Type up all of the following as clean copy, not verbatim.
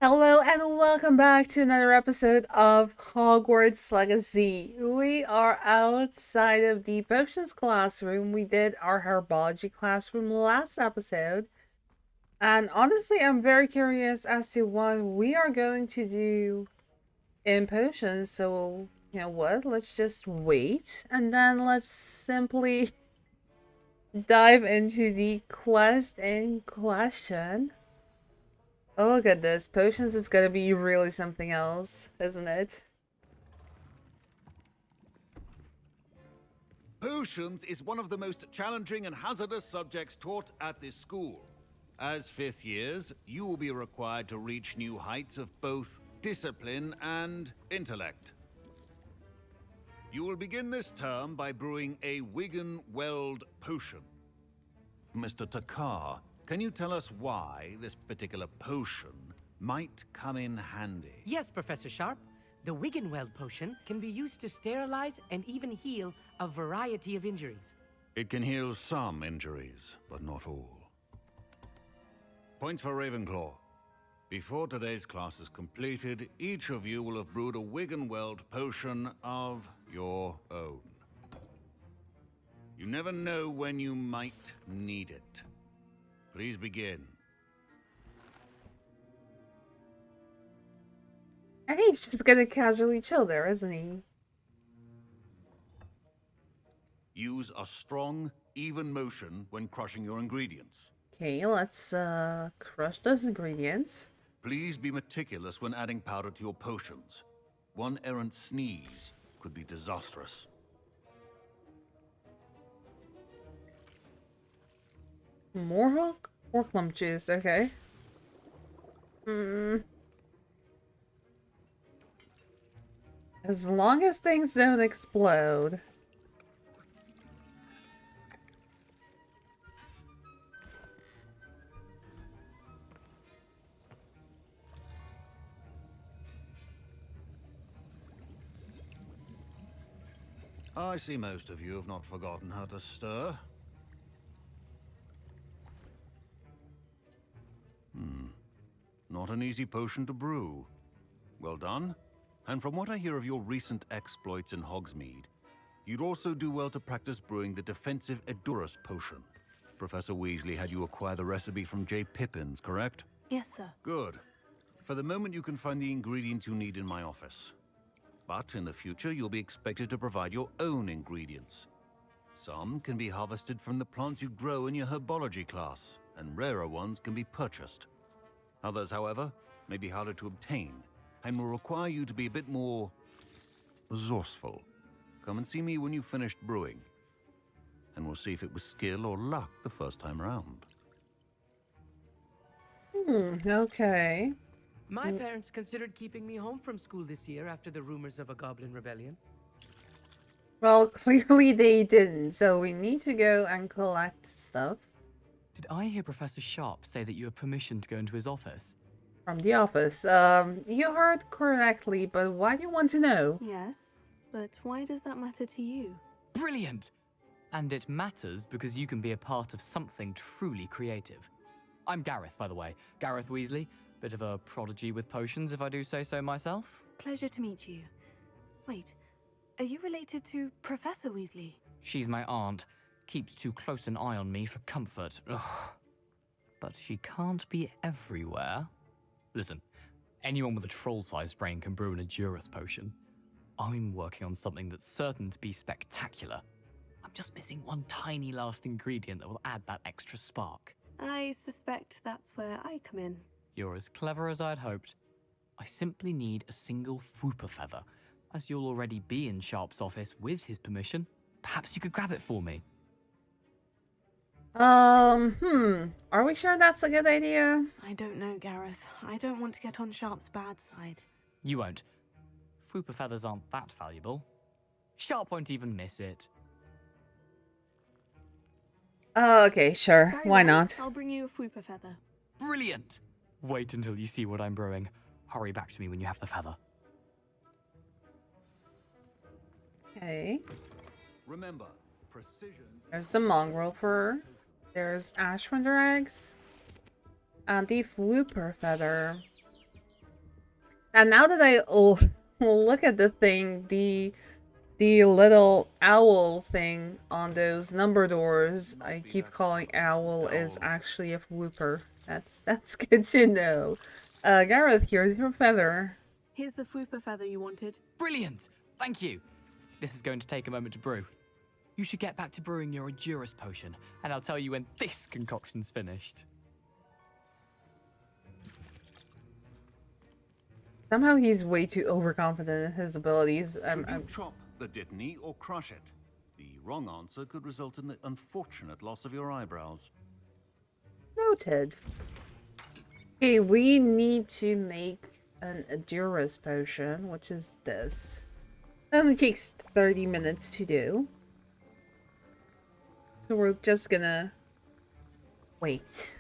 Hello and welcome back to another episode of Hogwarts Legacy. We are outside of the potions classroom. We did our herbology classroom last episode. And honestly, I'm very curious as to what we are going to do in potions. So, you know what? Let's just wait and then let's simply dive into the quest in question. Oh goodness, potions is gonna be really something else, isn't it? Potions is one of the most challenging and hazardous subjects taught at this school. As fifth years, you will be required to reach new heights of both discipline and intellect. You will begin this term by brewing a Wigan-Weld potion. Mr. Takar, can you tell us why this particular potion might come in handy? Yes, Professor Sharp. The Wiggenweld potion can be used to sterilize and even heal a variety of injuries. It can heal some injuries, but not all. Points for Ravenclaw. Before today's class is completed, each of you will have brewed a Wiggenweld potion of your own. You never know when you might need it. Please begin. And he's just gonna casually chill there, isn't he? Use a strong, even motion when crushing your ingredients. Okay, let's crush those ingredients. Please be meticulous when adding powder to your potions. One errant sneeze could be disastrous. More Orklum juice, okay. As long as things don't explode. I see most of you have not forgotten how to stir. Not an easy potion to brew. Well done. And from what I hear of your recent exploits in Hogsmeade, you'd also do well to practice brewing the defensive Edurus potion. Professor Weasley had you acquire the recipe from J. Pippins, correct? Yes, sir. Good. For the moment, you can find the ingredients you need in my office. But in the future, you'll be expected to provide your own ingredients. Some can be harvested from the plants you grow in your herbology class, and rarer ones can be purchased. Others, however, may be harder to obtain, and will require you to be a bit more resourceful. Come and see me when you've finished brewing, and we'll see if it was skill or luck the first time around. Okay. My parents considered keeping me home from school this year after the rumors of a goblin rebellion. Well, clearly they didn't, so we need to go and collect stuff Did I hear Professor Sharp say that you have permission to go into his office? from the office. You heard correctly, but why do you want to know? Yes, but why does that matter to you? Brilliant! And it matters because you can be a part of something truly creative. I'm Gareth, by the way. Gareth Weasley. Bit of a prodigy with potions, if I do say so myself. Pleasure to meet you. Wait, are you related to Professor Weasley? She's my aunt. Keeps too close an eye on me for comfort. Ugh. But she can't be everywhere. Listen, anyone with a troll-sized brain can brew an Edurus potion. I'm working on something that's certain to be spectacular. I'm just missing one tiny last ingredient that will add that extra spark. I suspect that's where I come in. You're as clever as I'd hoped. I simply need a single Fwooper feather. As you'll already be in Sharp's office with his permission, perhaps you could grab it for me. Are we sure that's a good idea? I don't know, Gareth. I don't want to get on Sharp's bad side. You won't. Fwooper feathers aren't that valuable. Sharp won't even miss it. Oh, okay, sure. Very Why well, not? I'll bring you a Fwooper feather. Brilliant! Wait until you see what I'm brewing. Hurry back to me when you have the feather. Okay. Remember, precision... There's the mongrel fur. There's Ashwender eggs. And the Fwooper feather. And now that I look at the thing, the little owl thing on those number doors, I keep calling owl, is actually a Fwooper. That's good to know. Gareth, here's your feather. Here's the Fwooper feather you wanted. Brilliant! Thank you. This is going to take a moment to brew. You should get back to brewing your Endurus potion, and I'll tell you when this concoction's finished. Somehow he's way too overconfident in his abilities. Should you chop the Dittany or crush it? The wrong answer could result in the unfortunate loss of your eyebrows. Noted. Okay, we need to make an Endurus potion, which is this. It only takes 30 minutes to do. So we're just gonna wait.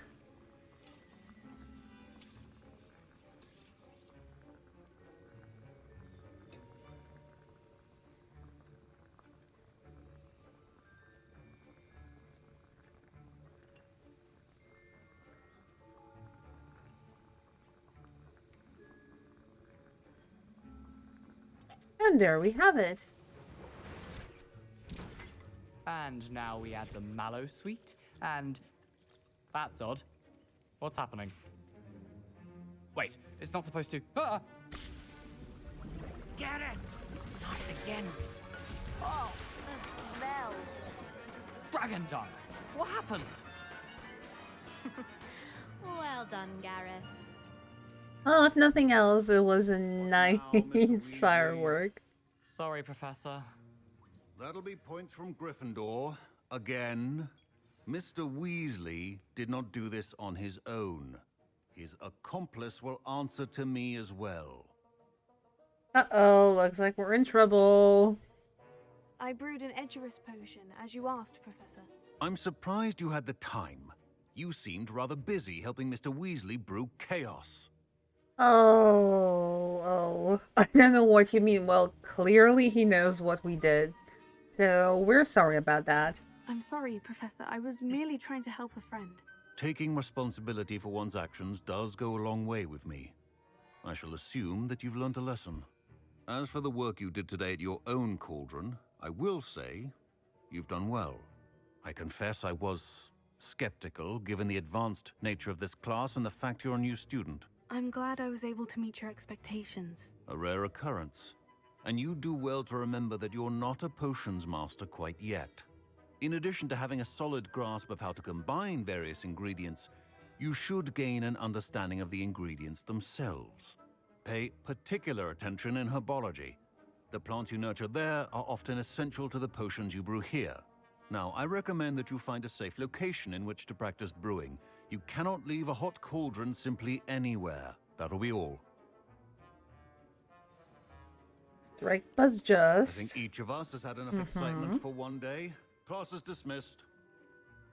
And there we have it. And now we add the mallow sweet, and... That's odd. What's happening? Wait, it's not supposed to... Ah! Gareth! Not again. Oh, the smell. Dragon tongue! What happened? Well done, Gareth. Well, if nothing else, it was a nice Weasley. firework. Sorry, Professor. That'll be points from Gryffindor. Again. Mr. Weasley did not do this on his own. His accomplice will answer to me as well. Uh-oh, looks like we're in trouble. I brewed an Edgerus potion, as you asked, Professor. I'm surprised you had the time. You seemed rather busy helping Mr. Weasley brew chaos. Oh, I don't know what you mean. Well, clearly he knows what we did. So we're sorry about that. I'm sorry, Professor. I was merely trying to help a friend. Taking responsibility for one's actions does go a long way with me. I shall assume that you've learnt a lesson. As for the work you did today at your own cauldron, I will say you've done well. I confess I was skeptical, given the advanced nature of this class and the fact you're a new student. I'm glad I was able to meet your expectations. A rare occurrence. And you do well to remember that you're not a potions master quite yet. In addition to having a solid grasp of how to combine various ingredients, you should gain an understanding of the ingredients themselves. Pay particular attention in herbology. The plants you nurture there are often essential to the potions you brew here. Now, I recommend that you find a safe location in which to practice brewing. You cannot leave a hot cauldron simply anywhere. That'll be all. Strike but I just. think each of us has had enough excitement for one day. Class is dismissed.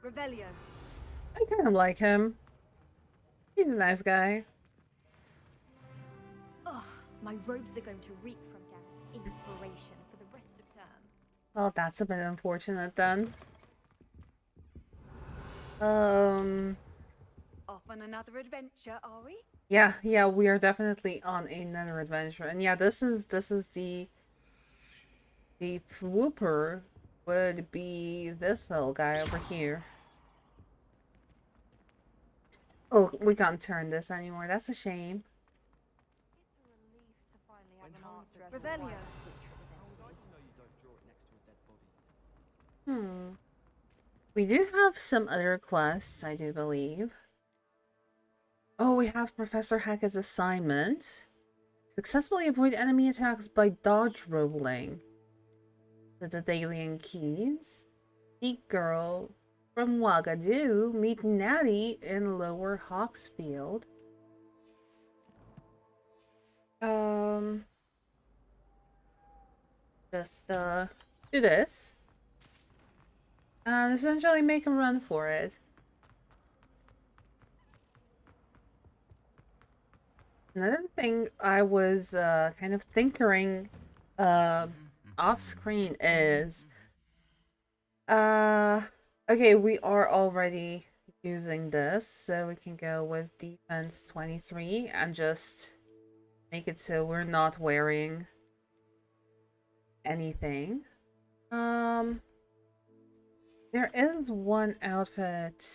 Revelio. I kind of like him. He's a nice guy. Ugh, my robes are going to reek from Gareth's inspiration for the rest of term. Well, that's a bit unfortunate then. Off on another adventure, are we? Yeah, we are definitely on another adventure. And yeah, this is the Fwooper would be this little guy over here. Oh, we can't turn this anymore. That's a shame. Revelio. We do have some other quests, I do believe. Oh, we have Professor Hackett's assignment. Successfully avoid enemy attacks by dodge rolling. The Daedalian Keys. Seek Girl from Wagadu. Meet Natty in Lower Hawksfield. Just do this. And essentially make a run for it. Another thing I was kind of tinkering off screen is okay, we are already using this, so we can go with defense 23 and just make it so we're not wearing anything. There is one outfit.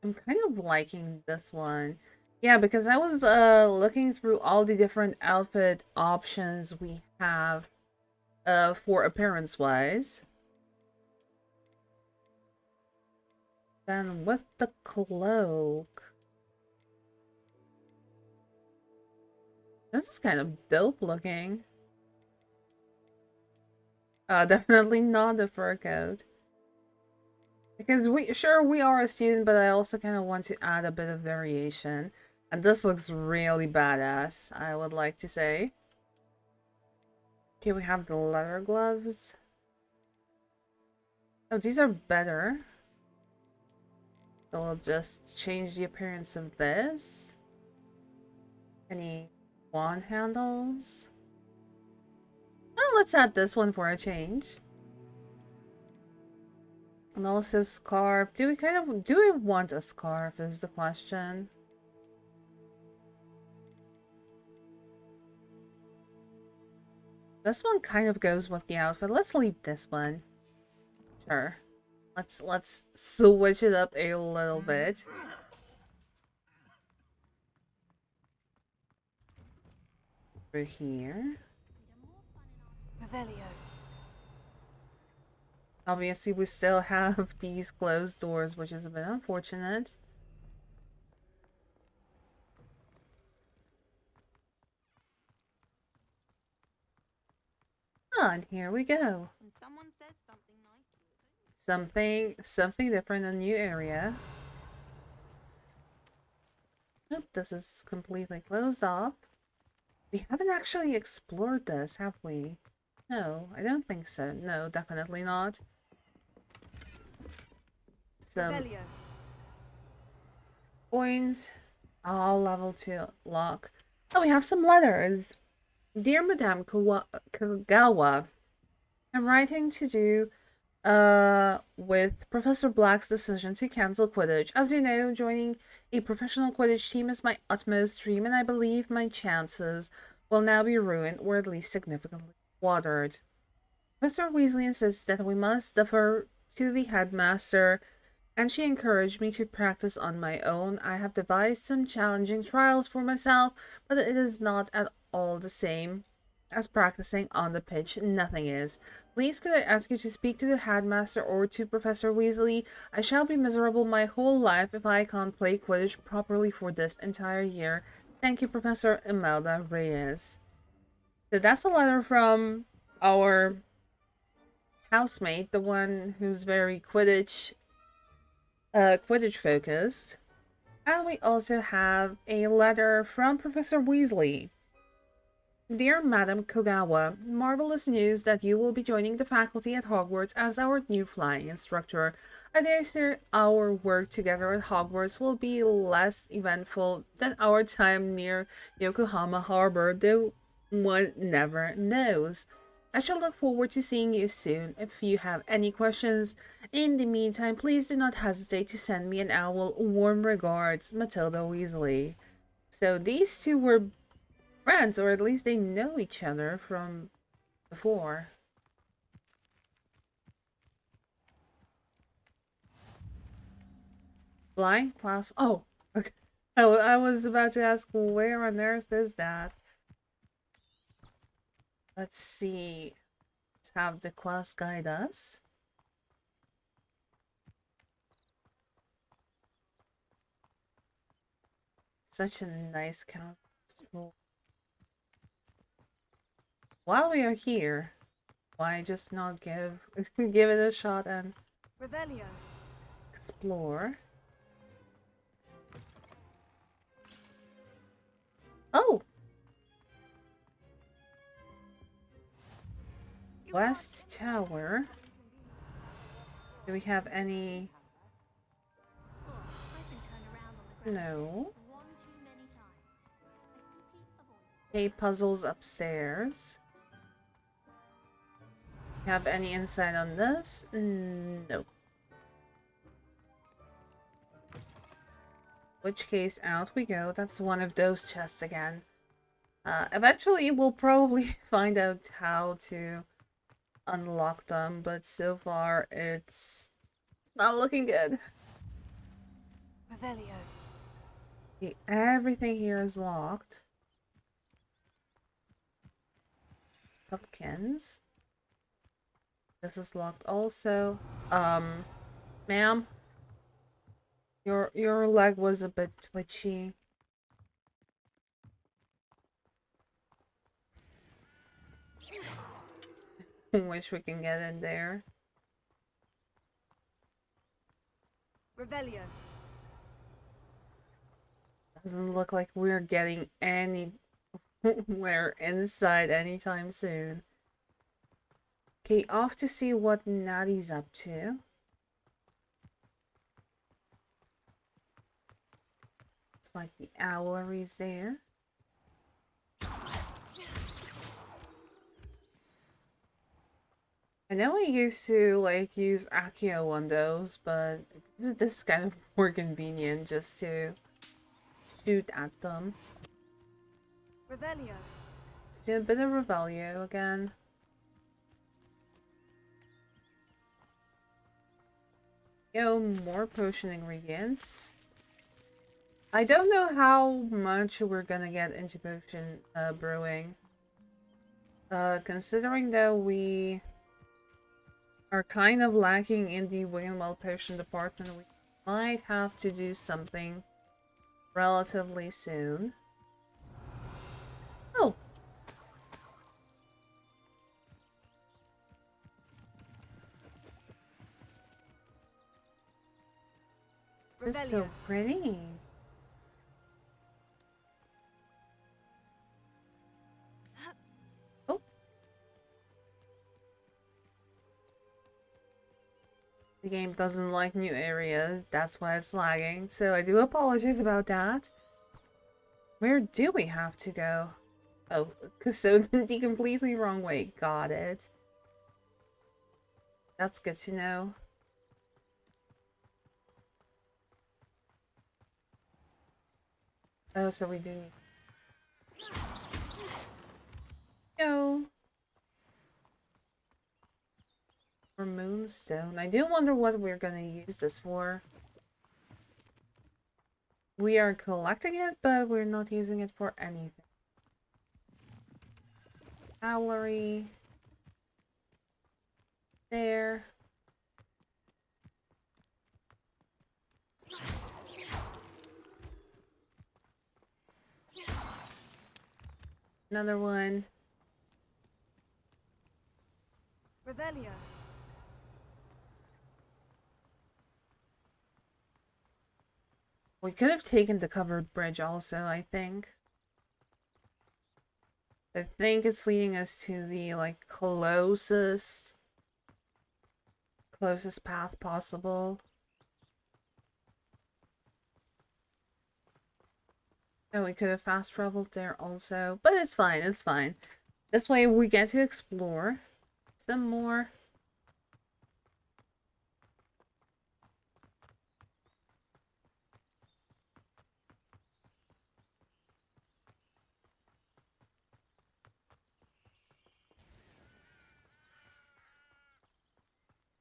I'm kind of liking this one. Yeah, because I was looking through all the different outfit options we have for appearance wise. Then with the cloak. This is kind of dope looking. Definitely not the fur coat. Because we are a student, but I also kind of want to add a bit of variation. And this looks really badass, I would like to say. Okay, we have the leather gloves. Oh, these are better. So we'll just change the appearance of this. Any wand handles? Oh, let's add this one for a change. And also scarf. Do we want a scarf is the question. This one kind of goes with the outfit. Let's leave this one. Sure. Let's switch it up a little bit. Over here. Revelio. Obviously, we still have these closed doors, which is a bit unfortunate. Oh, and here we go. And someone says something nice. Something different, a new area. Nope, this is completely closed off. We haven't actually explored this, have we? No, I don't think so. No, definitely not. Some Revelio. coins. All level 2 lock. Oh, we have some letters. Dear Madame Kagawa, I'm writing to do with Professor Black's decision to cancel Quidditch. As you know, joining a professional Quidditch team is my utmost dream, and I believe my chances will now be ruined, or at least significantly watered. Professor Weasley insists that we must defer to the headmaster, and she encouraged me to practice on my own. I have devised some challenging trials for myself, but it is not at all the same as practicing on the pitch. Nothing is. Please could I ask you to speak to the headmaster or to Professor Weasley? I shall be miserable my whole life if I can't play Quidditch properly for this entire year. Thank you, Professor Imelda Reyes. So that's a letter from our housemate, the one who's very Quidditch focused. And we also have a letter from Professor Weasley. Dear Madam Kogawa, marvelous news that you will be joining the faculty at Hogwarts as our new flying instructor. I dare say our work together at Hogwarts will be less eventful than our time near Yokohama Harbor, though one never knows. I shall look forward to seeing you soon. If you have any questions, in the meantime, please do not hesitate to send me an owl. Warm regards, Matilda Weasley. So these two were friends, or at least they know each other from before. Blind class. Oh, okay. I was about to ask, where on earth is that? Let's see. Let's have the quest guide us. Such a nice council. While we are here, why just not give give it a shot and Revelio. explore? Oh! West Tower. Do we have any? No. Okay, puzzles upstairs. Have any insight on this? No. which case out we go. That's one of those chests again. Eventually we'll probably find out how to unlock them, but so far it's not looking good. Revelio. Okay, everything here is locked. Pumpkins. This is locked also. Ma'am, your leg was a bit twitchy. Wish we can get in there. Revelio. Doesn't look like we're getting anywhere inside anytime soon. Okay, off to see what Natty's up to. It's like the owlery's there. I know I used to like use Accio on those, but this is kind of more convenient just to shoot at them. Revelio. Let's do a bit of Revelio again. Yo, more potion ingredients. I don't know how much we're gonna get into potion brewing. Considering that we are kind of lacking in the Wiggenweld potion department, we might have to do something relatively soon. Oh! This is so pretty. Oh. The game doesn't like new areas, that's why it's lagging, so I do apologize about that. Where do we have to go? Oh, so the completely wrong way. Got it. That's good to know. Oh, so we do need... Yo! For Moonstone. I do wonder what we're gonna use this for. We are collecting it, but we're not using it for anything. Gallery. There. Another one. Revelio. We could have taken the covered bridge also, I think. I think it's leading us to the, like, closest path possible. Oh, we could have fast traveled there also. But it's fine, it's fine. This way we get to explore some more.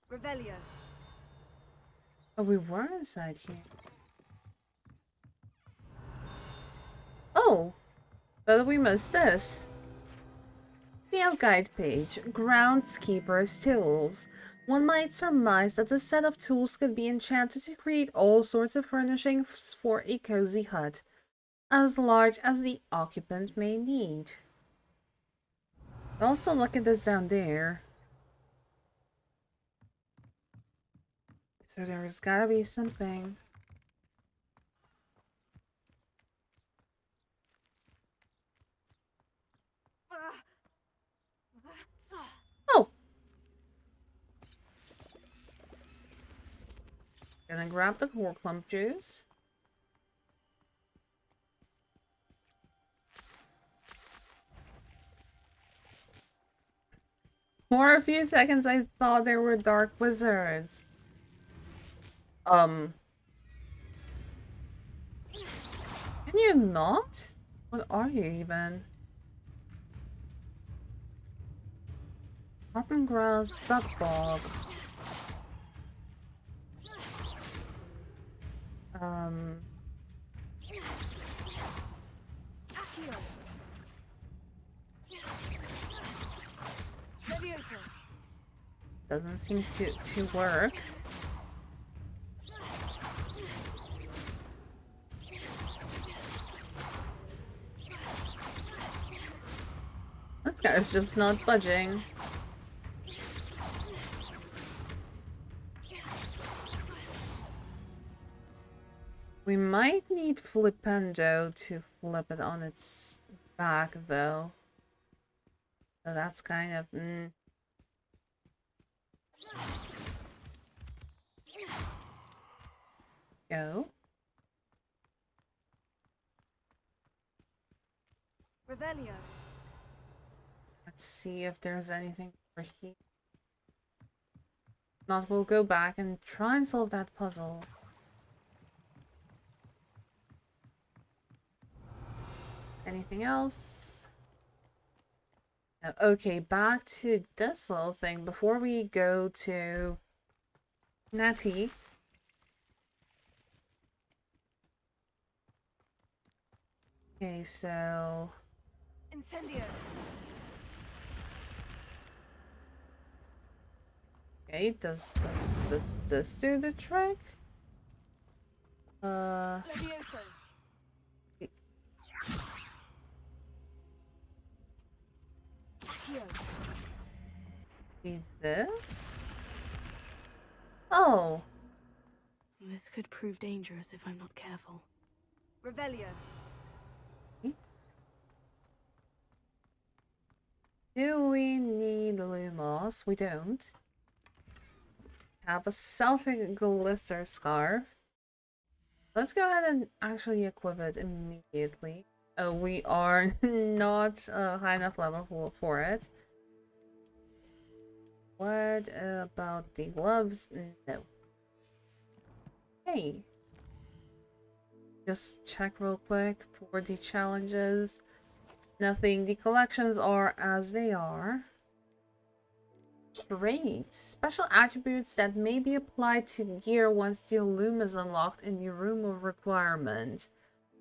Revelio. Oh, we were inside here. Oh, but we missed this. Field guide page, Groundskeeper's Tools. One might surmise that the set of tools could be enchanted to create all sorts of furnishings for a cozy hut, as large as the occupant may need. Also, look at this down there. So there's gotta be something. Oh! Gonna grab the Horclump juice. For a few seconds I thought there were dark wizards. not? What are you even? Cotton grass, buckbog. Accio. Leviosa. Doesn't seem to work. This guy's just not budging. We might need Flipendo to flip it on its back, though. So that's kind of... Go. Revelio. Let's see if there's anything for here. If not, we'll go back and try and solve that puzzle. Anything else? No. Okay, back to this little thing before we go to Natty. Okay, so Incendio. okay, does this do the trick? Levioso. Accio. Be this? Oh, This could prove dangerous if I'm not careful. Revelio. do we need Lumos? We don't. Have a Celtic Glister Scarf. Let's go ahead and actually equip it immediately. Oh, we are not high enough level for it. What about the gloves? No. Hey. Just check real quick for the challenges. Nothing. The collections are as they are. Traits. Special attributes that may be applied to gear once the Loom is unlocked in the Room of Requirement.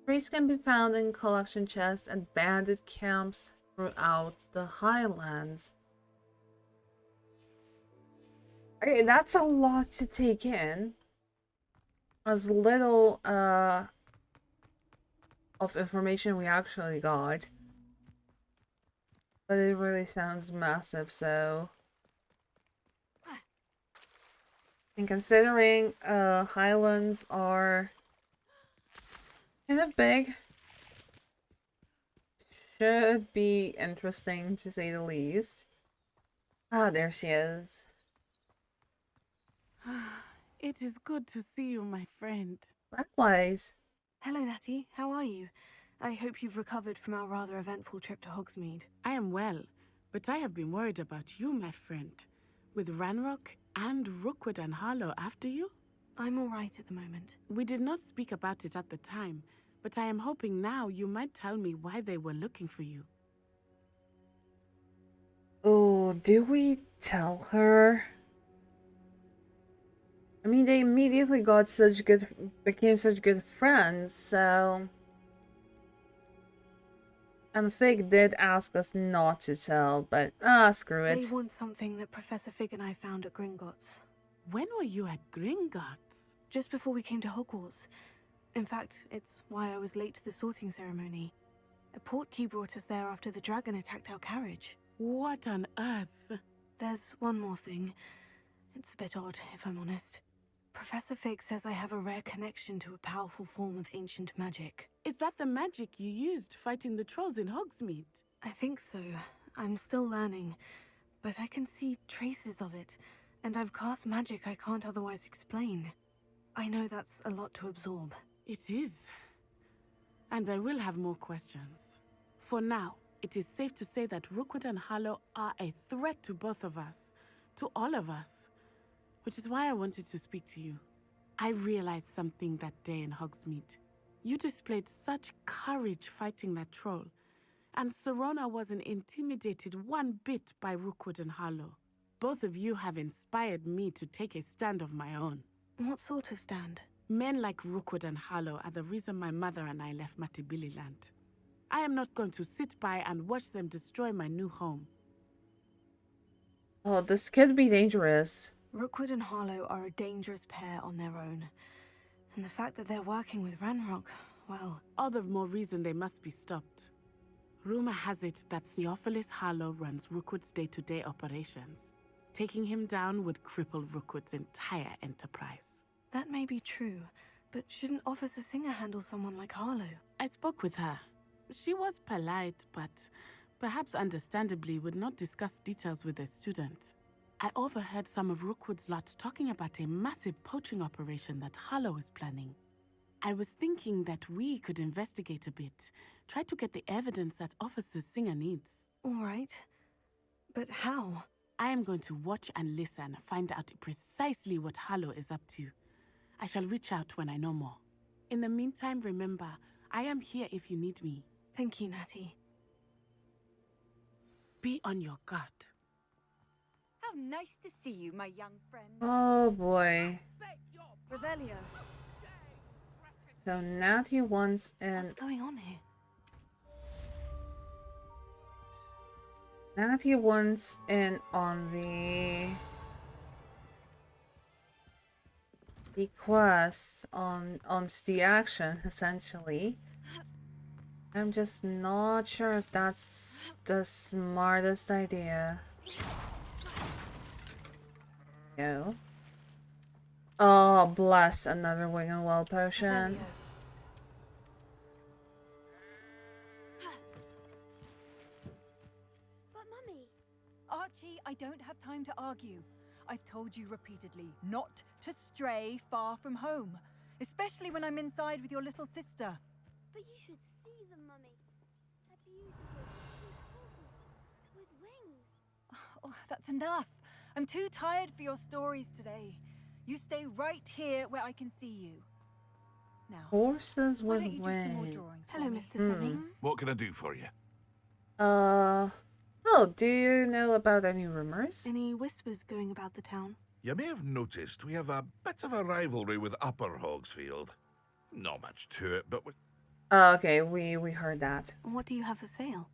Traits can be found in collection chests and bandit camps throughout the Highlands. Okay, that's a lot to take in. As little of information we actually got. But it really sounds massive, so... And considering Highlands are kind of big, should be interesting to say the least. Ah, there she is. It is good to see you, my friend. Likewise. Hello, Natty. How are you? I hope you've recovered from our rather eventful trip to Hogsmeade. I am well, but I have been worried about you, my friend. With Ranrock and Rookwood and Harlow after you? I'm all right at the moment. We did not speak about it at the time, but I am hoping now you might tell me why they were looking for you. Oh, do we tell her? I mean, they immediately became such good friends, so... And Fig did ask us not to tell, but screw it. They want something that Professor Fig and I found at Gringotts. When were you at Gringotts? Just before we came to Hogwarts. In fact, it's why I was late to the sorting ceremony. A portkey brought us there after the dragon attacked our carriage. What on earth? There's one more thing. It's a bit odd, if I'm honest. Professor Fig says I have a rare connection to a powerful form of ancient magic. Is that the magic you used fighting the trolls in Hogsmeade? I think so. I'm still learning, but I can see traces of it, and I've cast magic I can't otherwise explain. I know that's a lot to absorb. It is. And I will have more questions. For now, it is safe to say that Rookwood and Harlow are a threat to both of us, to all of us. Which is why I wanted to speak to you. I realized something that day in Hogsmeade. You displayed such courage fighting that troll, and Serona wasn't intimidated one bit by Rookwood and Harlow. Both of you have inspired me to take a stand of my own. What sort of stand? Men like Rookwood and Harlow are the reason my mother and I left Matibili land. I am not going to sit by and watch them destroy my new home. Oh, this could be dangerous. Rookwood and Harlow are a dangerous pair on their own. And the fact that they're working with Ranrock, well... All the more reason they must be stopped. Rumor has it that Theophilus Harlow runs Rookwood's day-to-day operations. Taking him down would cripple Rookwood's entire enterprise. That may be true, but shouldn't Officer Singer handle someone like Harlow? I spoke with her. She was polite, but perhaps understandably would not discuss details with a student. I overheard some of Rookwood's lot talking about a massive poaching operation that Harlow is planning. I was thinking that we could investigate a bit, try to get the evidence that Officer Singer needs. All right. But how? I am going to watch and listen, find out precisely what Harlow is up to. I shall reach out when I know more. In the meantime, remember, I am here if you need me. Thank you, Natty. Be on your guard. How nice to see you, my young friend. Oh boy. Revelio. So Natty wants in. What's going on here? Natty wants in on the quest on the action essentially. I'm just not sure if that's the smartest idea. Go. Oh, bless, another wing and well potion. But Mummy, Archie, I don't have time to argue. I've told you repeatedly not to stray far from home, especially when I'm inside with your little sister. but you should see them, Mummy. They're beautiful, with wings. Oh, that's enough. I'm too tired for your stories today. You stay right here where I can see you. Now, Horses why with don't you do some more wings. drawings for Hello, me? Mr. Semi. What can I do for you? Oh, do you know about any rumors? Any whispers going about the town? You may have noticed we have a bit of a rivalry with Upper Hogsfield. Not much to it, but Oh, okay, we heard that. What do you have for sale?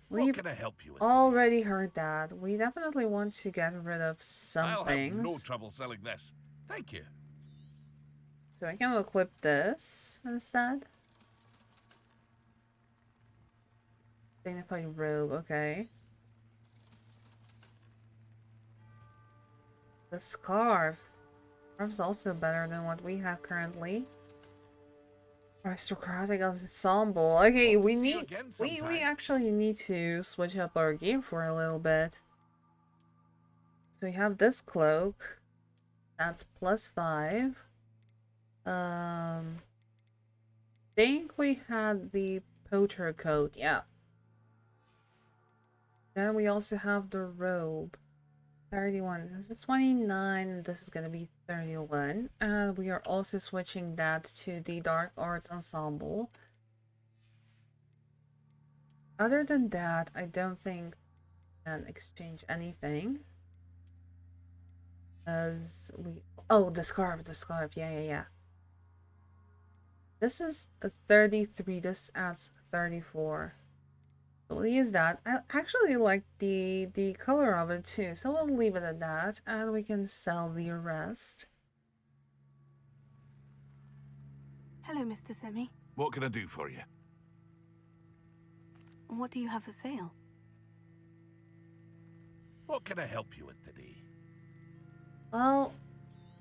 what We've can I help you with? already heard that. We definitely want to get rid of some I'll things. have no trouble selling this. Thank you. So I can equip this instead. Dignified robe, okay. The scarf. Scarf's also better than what we have currently. Aristocratic ensemble. Okay, Hope to we see you need again we sometime. actually need to switch up our game for a little bit. So we have this cloak. That's +5. Think we had the poacher coat, yeah. Then we also have the robe. 31. This is 29, and this is gonna be 31. And we are also switching that to the Dark Arts Ensemble. Other than that, I don't think we can exchange anything. As we... Oh, the scarf, yeah. This is a 33, this adds 34. We'll use that. I actually like the color of it too, so we'll leave it at that, and we can sell the rest. Hello, Mr. Semi. What can I do for you? What do you have for sale? What can I help you with today? Well,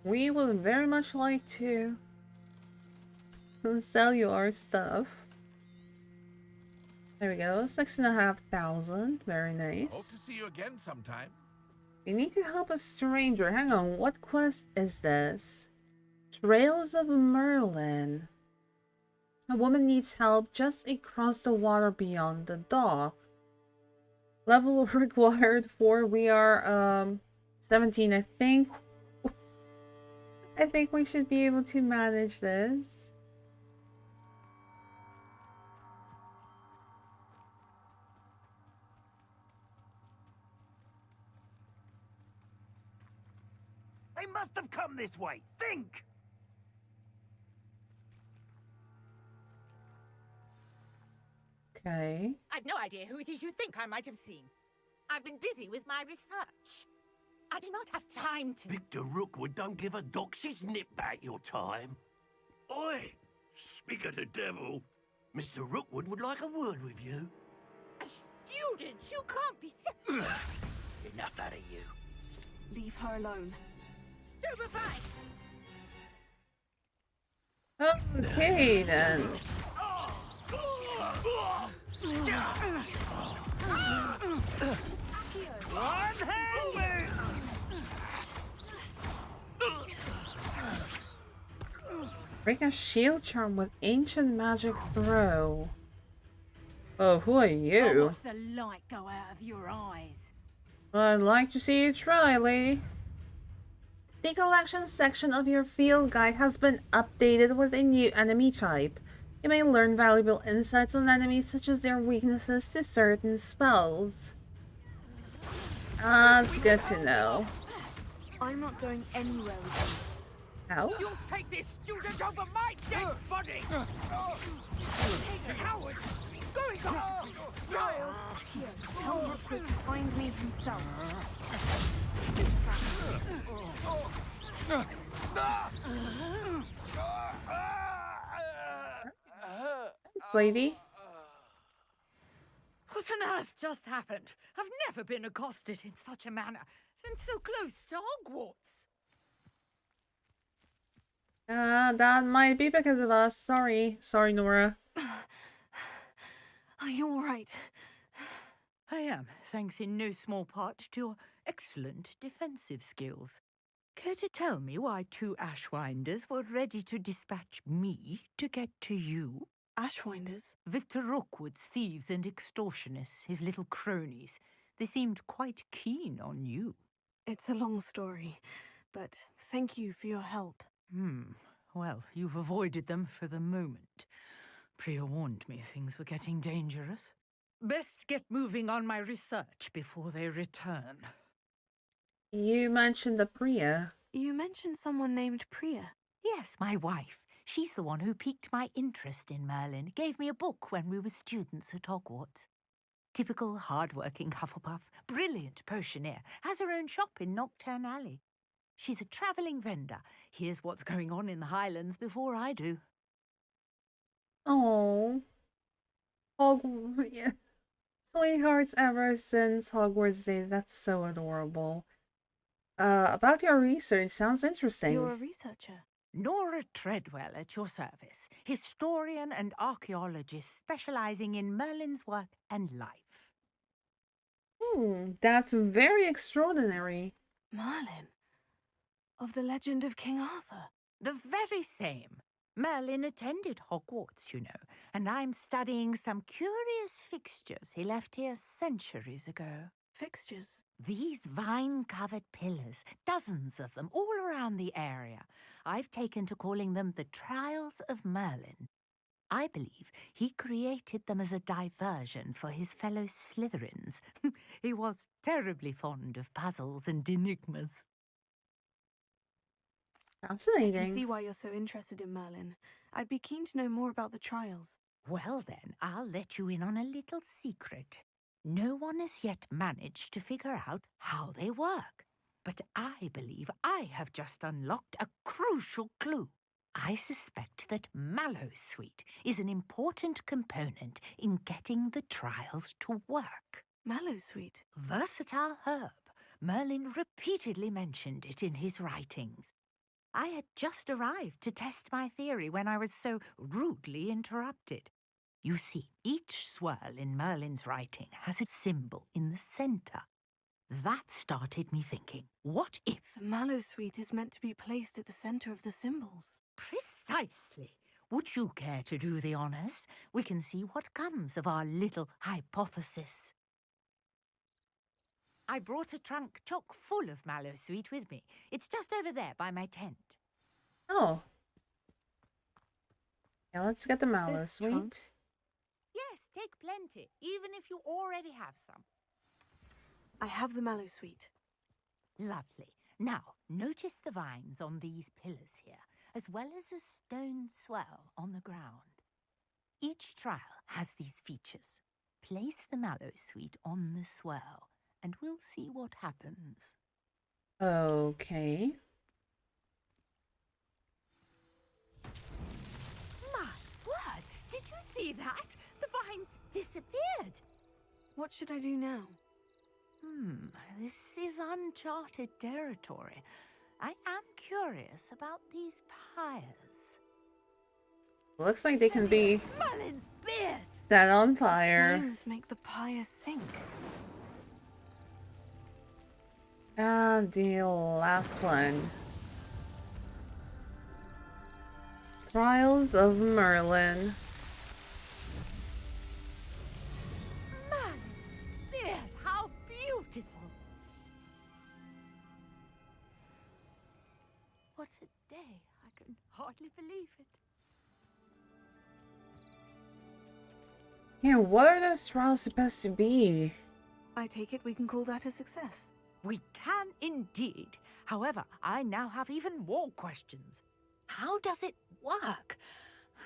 we would very much like to sell you our stuff. There we go, 6,500. Very Hope nice. to see you again sometime. You need to help a stranger. Hang on, what quest is this? Trails of Merlin. A woman needs help just across the water beyond the dock. Level required 4. We are 17, I think. I think we should be able to manage this. They must have come this way. Think! Okay. I've no idea who it is you think I might have seen. I've been busy with my research. I do not have time to... Victor Rookwood don't give a doxy's nip back your time. Oi! Speak of the devil. Mr. Rookwood would like a word with you. A student? You can't be... Enough out of you. Leave her alone. Stupefy! Okay, then. Break a shield charm with ancient magic throw. Oh, who are you? Watch the light go out of your eyes. I'd like to see you try, lady. The collection section of your field guide has been updated with a new enemy type. You may learn valuable insights on enemies such as their weaknesses to certain spells. That's good to know. I'm not going anywhere with you. How? You'll take this student over my dead body! Coward! Going on! Here, tell Rookwood to find me himself. Thanks, lady. What on earth just happened? I've never been accosted in such a manner, and so close to Hogwarts. That might be because of us. Sorry. Sorry, Nora. Are you alright? I am, thanks in no small part to your excellent defensive skills. Care to tell me why two Ashwinders were ready to dispatch me to get to you? Ashwinders? Victor Rookwood's thieves and extortionists, his little cronies. They seemed quite keen on you. It's a long story, but thank you for your help. Well, you've avoided them for the moment. Priya warned me things were getting dangerous. Best get moving on my research before they return. You mentioned the Priya. You mentioned someone named Priya. Yes, my wife. She's the one who piqued my interest in Merlin, gave me a book when we were students at Hogwarts. Typical hard-working Hufflepuff, brilliant potioneer, has her own shop in Knockturn Alley. She's a travelling vendor. Hears what's going on in the Highlands before I do. Oh, yeah. Sweethearts ever since Hogwarts days. That's so adorable. About your research, sounds interesting. You're a researcher. Nora Treadwell at your service, historian and archaeologist specialising in Merlin's work and life. That's very extraordinary. Merlin? Of the legend of King Arthur? The very same. Merlin attended Hogwarts, you know, and I'm studying some curious fixtures he left here centuries ago. Fixtures? These vine-covered pillars, dozens of them, all around the area. I've taken to calling them the Trials of Merlin. I believe he created them as a diversion for his fellow Slytherins. He was terribly fond of puzzles and enigmas. Fascinating. I can see why you're so interested in Merlin. I'd be keen to know more about the trials. Well then, I'll let you in on a little secret. No one has yet managed to figure out how they work. But I believe I have just unlocked a crucial clue. I suspect that Mallowsweet is an important component in getting the trials to work. Mallowsweet? Versatile herb. Merlin repeatedly mentioned it in his writings. I had just arrived to test my theory when I was so rudely interrupted. You see, each swirl in Merlin's writing has a symbol in the centre. That started me thinking, what if... The Mallowsweet is meant to be placed at the centre of the symbols. Precisely. Would you care to do the honours? We can see what comes of our little hypothesis. I brought a trunk chock full of Mallowsweet with me. It's just over there by my tent. Oh. Yeah, let's get the mallow This sweet. trunk? Yes, take plenty, even if you already have some. I have the mallow sweet. Lovely. Now, notice the vines on these pillars here, as well as a stone swell on the ground. Each trial has these features. Place the mallow sweet on the swell, and we'll see what happens. Okay. My word! Did you see that? The vines disappeared. What should I do now? This is uncharted territory. I am curious about these pyres. Looks like they can be Merlin's beard! set on fire. Flames make the pyre sink. And the last one. Trials of Merlin. Merlin's beard! How beautiful! What a day! I can hardly believe it. Yeah, what are those trials supposed to be? I take it we can call that a success. We can indeed. However, I now have even more questions. How does it work?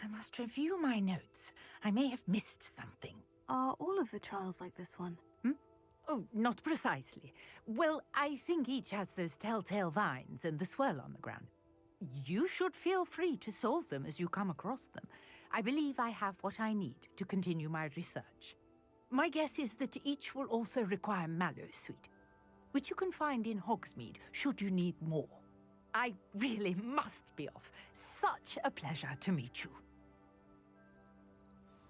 I must review my notes. I may have missed something. Are all of the trials like this one? Oh, not precisely. Well, I think each has those telltale vines and the swirl on the ground. You should feel free to solve them as you come across them. I believe I have what I need to continue my research. My guess is that each will also require mallow sweet, which you can find in Hogsmeade should you need more. I really must be off. Such a pleasure to meet you.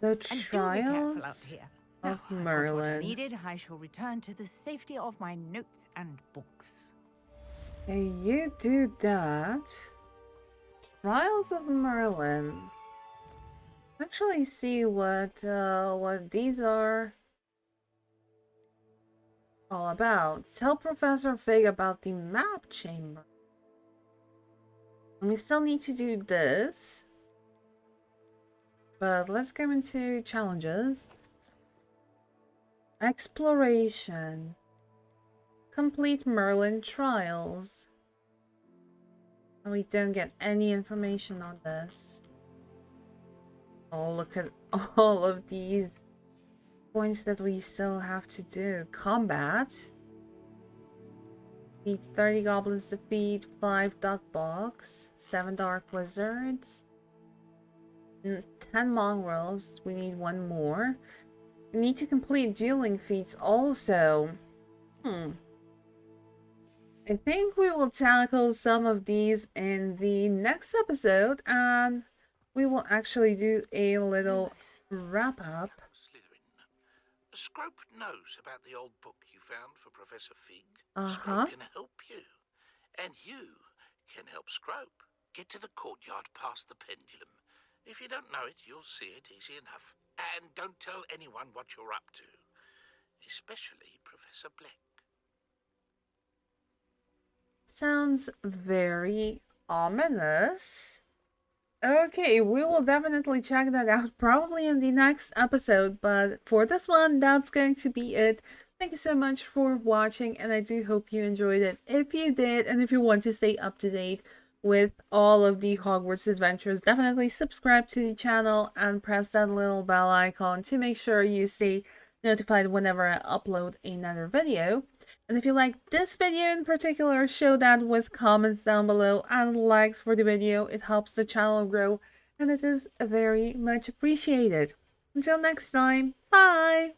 The And do be careful out Trials here. of Now I've got what I Merlin. needed. I shall return to the safety of my notes and books. Can you do that? Trials of Merlin. Actually, see what these are all about. Tell Professor Fig about the map chamber. And we still need to do this. But let's go into challenges. Exploration. Complete Merlin trials. And we don't get any information on this. Oh, look at all of these points that we still have to do. Combat. Defeat 30 goblins, defeat 5 duck bugs, 7 dark wizards, 10 mongrels. We need 1 more. We need to complete dueling feats also. I think we will tackle some of these in the next episode, and we will actually do a little wrap up. Scrope knows about the old book you found for Professor Fig. Uh-huh. Scrope can help you. And you can help Scrope. Get to the courtyard past the pendulum. If you don't know it, you'll see it easy enough. And don't tell anyone what you're up to. Especially Professor Black. Sounds very ominous. Okay, we will definitely check that out probably in the next episode, but for this one, that's going to be it. Thank you so much for watching, and I do hope you enjoyed it. If you did, and if you want to stay up to date with all of the Hogwarts adventures, definitely subscribe to the channel and press that little bell icon to make sure you stay notified whenever I upload another video. And if you like this video in particular, show that with comments down below and likes for the video. It helps the channel grow and it is very much appreciated. Until next time, bye!